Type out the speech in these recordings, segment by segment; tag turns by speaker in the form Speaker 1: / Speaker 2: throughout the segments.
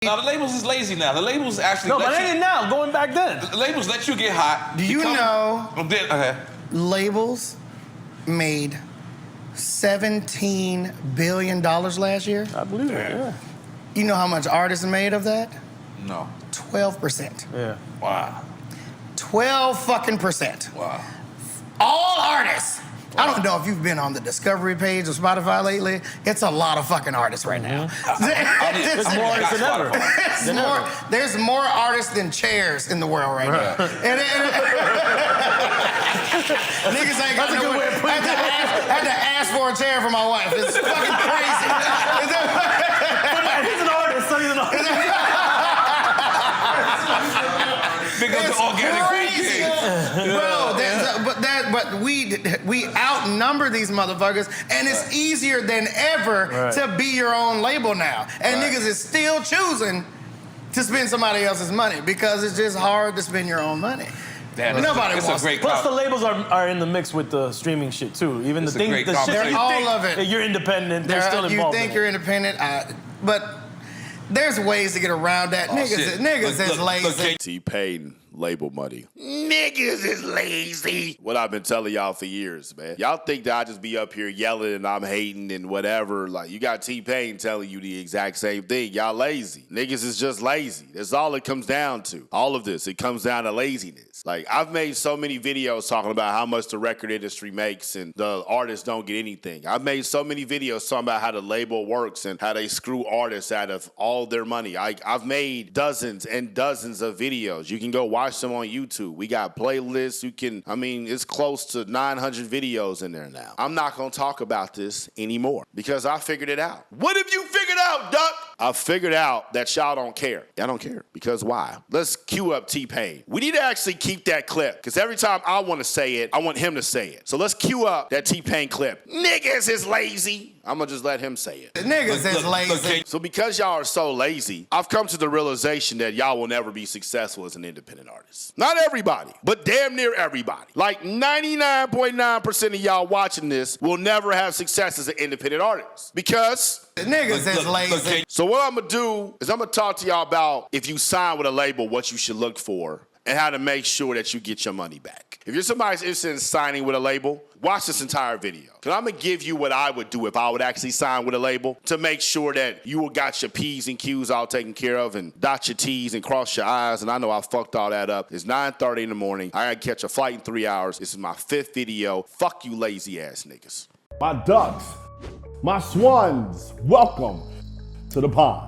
Speaker 1: Now the labels is lazy now. The labels actually
Speaker 2: no, but they ain't now. Going back then,
Speaker 1: the labels let you get hot.
Speaker 3: Do you know?
Speaker 1: Okay.
Speaker 3: Labels made $17 billion last year.
Speaker 2: I believe it. Yeah.
Speaker 3: You know how much artists made of that?
Speaker 1: No.
Speaker 3: 12%.
Speaker 2: Yeah.
Speaker 1: Wow.
Speaker 3: 12%
Speaker 1: Wow.
Speaker 3: All artists. I don't know if you've been on the Discovery page of Spotify lately. It's a lot of fucking artists right now.
Speaker 2: There's more artists than ever.
Speaker 3: There's more artists than chairs in the world right now. Niggas ain't got no way. I had to ask for a chair for my wife. It's fucking crazy.
Speaker 2: He's an artist, so he's an artist.
Speaker 1: Big up the organic
Speaker 3: crazy. Bro, but we outnumber these motherfuckers, and it's easier than ever to be your own label now. And niggas is still choosing to spend somebody else's money because it's just hard to spend your own money.
Speaker 1: Damn,
Speaker 3: nobody wants.
Speaker 2: Plus, the labels are in the mix with the streaming shit too. Even the things, the shit
Speaker 3: they're all of it.
Speaker 2: You're independent. They're still involved.
Speaker 3: You think you're independent, but there's ways to get around that. Niggas is lazy.
Speaker 4: T-Pain label money. Niggas is lazy. What I've been telling y'all for years, man. Y'all think that I just be up here yelling and I'm hating and whatever. Like, you got T-Pain telling you the exact same thing. Y'all lazy. Niggas is just lazy. That's all it comes down to. All of this, it comes down to laziness. Like, I've made so many videos talking about how much the record industry makes and the artists don't get anything. I've made so many videos talking about how the label works and how they screw artists out of all their money. I've made dozens and dozens of videos. You can go watch them on YouTube. We got playlists. It's close to 900 videos in there now. I'm not going to talk about this anymore because I figured it out. What have you figured out, Duck? I figured out that y'all don't care. Y'all don't care. Because why? Let's cue up T-Pain. We need to actually keep that clip because every time I want to say it, I want him to say it. So let's cue up that T-Pain clip. Niggas is lazy. I'm going to just let him say it.
Speaker 3: Niggas is lazy.
Speaker 4: So because y'all are so lazy, I've come to the realization that y'all will never be successful as an independent artist. Not everybody, but damn near everybody. Like 99.9% of y'all watching this will never have success as an independent artist because
Speaker 3: niggas is lazy.
Speaker 4: So what I'm going to do is I'm going to talk to y'all about if you sign with a label, what you should look for and how to make sure that you get your money back. If you're somebody who's interested in signing with a label, watch this entire video. Because I'm going to give you what I would do if I would actually sign with a label to make sure that you got your P's and Q's all taken care of and dot your T's and cross your I's. And I know I fucked all that up. It's 9:30 in the morning. I got to catch a flight in 3 hours. This is my 5th video. Fuck you lazy ass niggas.
Speaker 5: My ducks, my swans, welcome to the pond.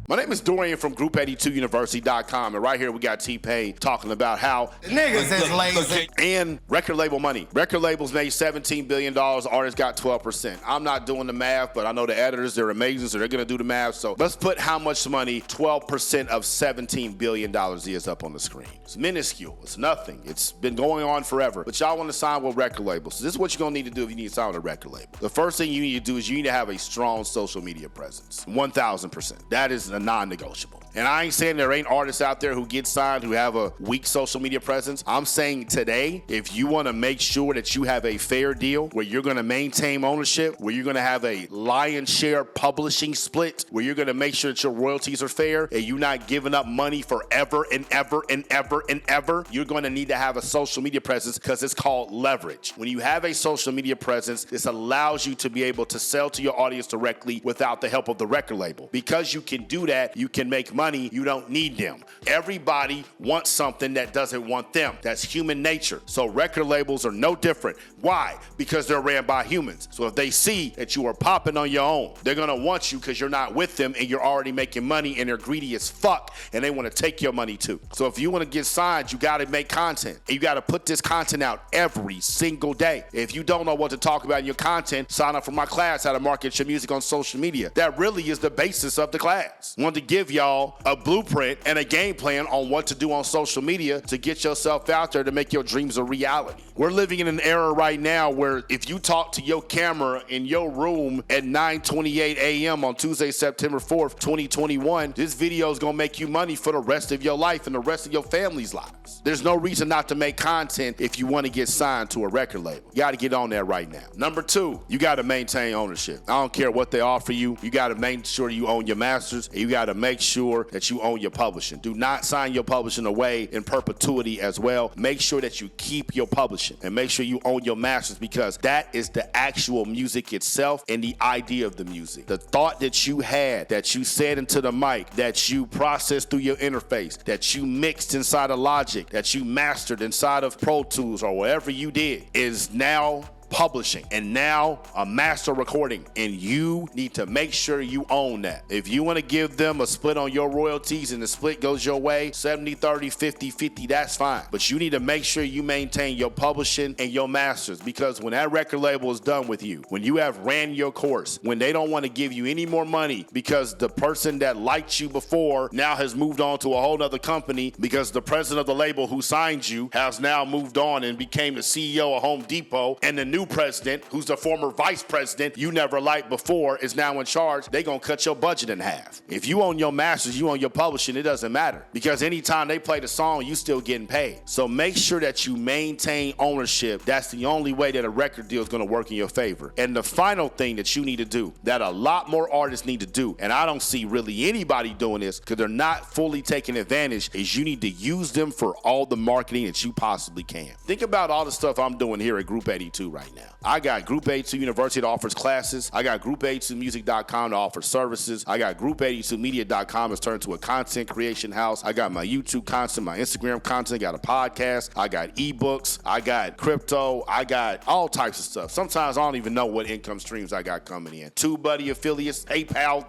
Speaker 4: My name is Dorian from Group82University.com, and right here we got T-Pain talking about how
Speaker 3: niggas is lazy
Speaker 4: and record label money. Record labels made $17 billion, artists got 12%. I'm not doing the math, but I know the editors, they're amazing, so they're gonna do the math. So let's put how much money 12% of $17 billion is up on the screen. It's minuscule, it's nothing. It's been going on forever, but y'all wanna sign with record labels. So this is what you're gonna need to do if you need to sign with a record label. The first thing you need to do is you need to have a strong social media presence, 1,000%. That is a non-negotiable. And I ain't saying there ain't artists out there who get signed who have a weak social media presence. I'm saying today, if you want to make sure that you have a fair deal where you're going to maintain ownership, where you're going to have a lion's share publishing split, where you're going to make sure that your royalties are fair and you're not giving up money forever and ever and ever and ever, you're going to need to have a social media presence because it's called leverage. When you have a social media presence, this allows you to be able to sell to your audience directly without the help of the record label. Because you can do that, you can make money. You don't need them. Everybody wants something that doesn't want them. That's human nature. So record labels are no different. Why? Because they're ran by humans. So if they see that you are popping on your own, they're going to want you because you're not with them and you're already making money and they're greedy as fuck and they want to take your money too. So if you want to get signed, you got to make content. And you got to put this content out every single day. If you don't know what to talk about in your content, sign up for my class, How to Market Your Music on Social Media. That really is the basis of the class. I wanted to give y'all a blueprint and a game plan on what to do on social media to get yourself out there to make your dreams a reality. We're living in an era right now where if you talk to your camera in your room at 9:28 a.m. on Tuesday, September 4th, 2021, this video is going to make you money for the rest of your life and the rest of your family's lives. There's no reason not to make content if you want to get signed to a record label. You got to get on there right now. Number 2, you got to maintain ownership. I don't care what they offer you. You got to make sure you own your masters and you got to make sure sure that you own your publishing. Do not sign your publishing away in perpetuity as well. Make sure that you keep your publishing and make sure you own your masters, because that is the actual music itself and the idea of the music. The thought that you had, that you said into the mic, that you processed through your interface, that you mixed inside of Logic, that you mastered inside of Pro Tools or whatever you did, is now publishing and now a master recording, and you need to make sure you own that. If you want to give them a split on your royalties and the split goes your way, 70, 30, 50, 50, that's fine. But you need to make sure you maintain your publishing and your masters, because when that record label is done with you, when you have ran your course, when they don't want to give you any more money because the person that liked you before now has moved on to a whole nother company, because the president of the label who signed you has now moved on and became the CEO of Home Depot, and the new president, who's the former vice president you never liked before, is now in charge, they gonna cut your budget in half. If you own your masters, you own your publishing, it doesn't matter, because anytime they play the song, you still getting paid. So make sure that you maintain ownership. That's the only way that a record deal is gonna work in your favor. And the final thing that you need to do, that a lot more artists need to do, and I don't see really anybody doing this because they're not fully taking advantage, is you need to use them for all the marketing that you possibly can. Think about all the stuff I'm doing here at Group 82 right now. I got Group 82 University that offers classes. I got Group82Music.com to offer services. I got Group82Media.com that's turned to a content creation house. I got my YouTube content, my Instagram content, got a podcast. I got ebooks. I got crypto. I got all types of stuff. Sometimes I don't even know what income streams I got coming in. TubeBuddy affiliates, PayPal,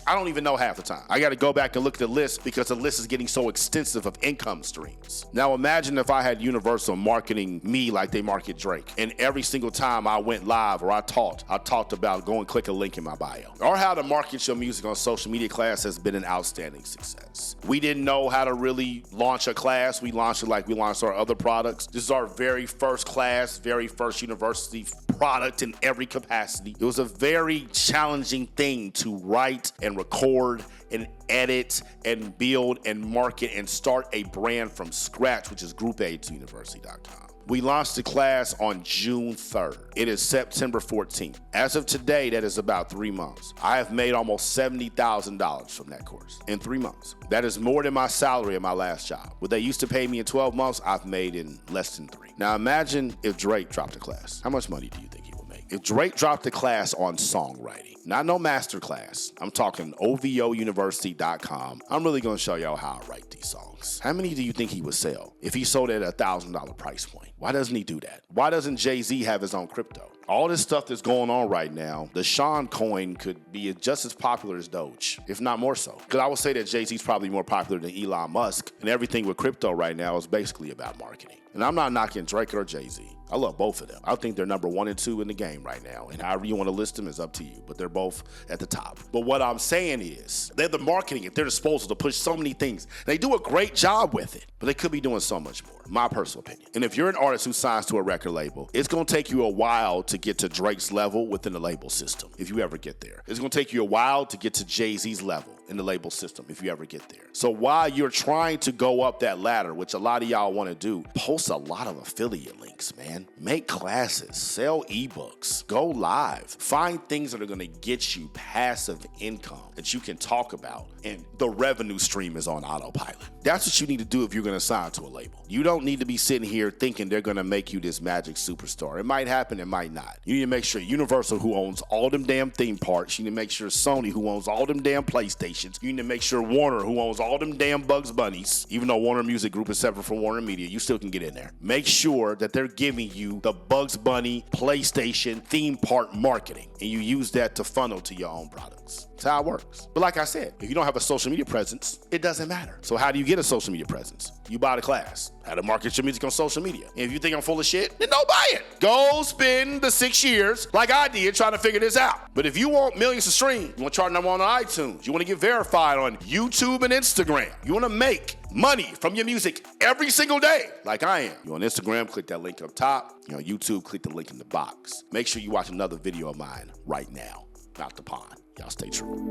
Speaker 4: I don't even know half the time. I got to go back and look at the list because the list is getting so extensive of income streams. Now imagine if I had Universal marketing me like they market Drake, and every single time I went live or I talked about go and click a link in my bio. Or how to market your music on social media class has been an outstanding success. We didn't know how to really launch a class. We launched it like we launched our other products. This is our very first class, very first university product in every capacity. It was a very challenging thing to write and record and edit and build and market and start a brand from scratch, which is Group82University.com. We launched the class on June 3rd. It is September 14th. As of today, that is about 3 months. I have made almost $70,000 from that course in 3 months. That is more than my salary at my last job. What they used to pay me in 12 months, I've made in less than 3. Now imagine if Drake dropped a class. How much money do you think he would make? If Drake dropped a class on songwriting, not no master class, I'm talking OVOUniversity.com. I'm really gonna show y'all how I write these songs. How many do you think he would sell if he sold it at $1,000 price point? Why doesn't he do that? Why doesn't Jay-Z have his own crypto? All this stuff that's going on right now, the Sean coin could be just as popular as Doge, if not more so. Because I would say that Jay-Z's probably more popular than Elon Musk, and everything with crypto right now is basically about marketing. And I'm not knocking Drake or Jay-Z. I love both of them. I think they're number 1 and 2 in the game right now. And however you want to list them is up to you. But they're both at the top. But what I'm saying is, they're the marketing at their disposal to push so many things. They do a great job with it. But they could be doing so much more, my personal opinion. And if you're an artist who signs to a record label, it's going to take you a while to get to Drake's level within the label system, if you ever get there. It's going to take you a while to get to Jay-Z's level in the label system, if you ever get there. So while you're trying to go up that ladder, which a lot of y'all want to do, post a lot of affiliate links, man. Make classes, sell ebooks, go live, find things that are going to get you passive income that you can talk about, and the revenue stream is on autopilot. That's what you need to do if you're going to sign to a label. You don't need to be sitting here thinking they're going to make you this magic superstar. It might happen, it might not. You need to make sure Universal, who owns all them damn theme parks, you need to make sure Sony, who owns all them damn PlayStations, you need to make sure Warner, who owns all them damn Bugs Bunnies, even though Warner Music Group is separate from Warner Media, you still can get in there. Make sure that they're giving you the Bugs Bunny PlayStation theme park marketing, and you use that to funnel to your own products. That's how it works. But like I said, if you don't have a social media presence, it doesn't matter. So how do you get a social media presence? You buy the class. How to market your music on social media. And if you think I'm full of shit, then don't buy it. Go spend the 6 years like I did trying to figure this out. But if you want millions to stream, you want to chart number 1 on iTunes, you want to get verified on YouTube and Instagram, you want to make money from your music every single day like I am. You're on Instagram, click that link up top. You're on YouTube, click the link in the box. Make sure you watch another video of mine right now. Out the pond. Y'all stay true.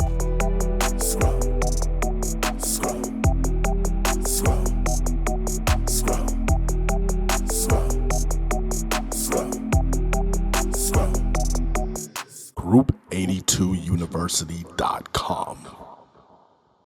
Speaker 4: Scroll. Scroll. Scroll. Scroll. Scroll. Scroll. Scroll. Group82University.com.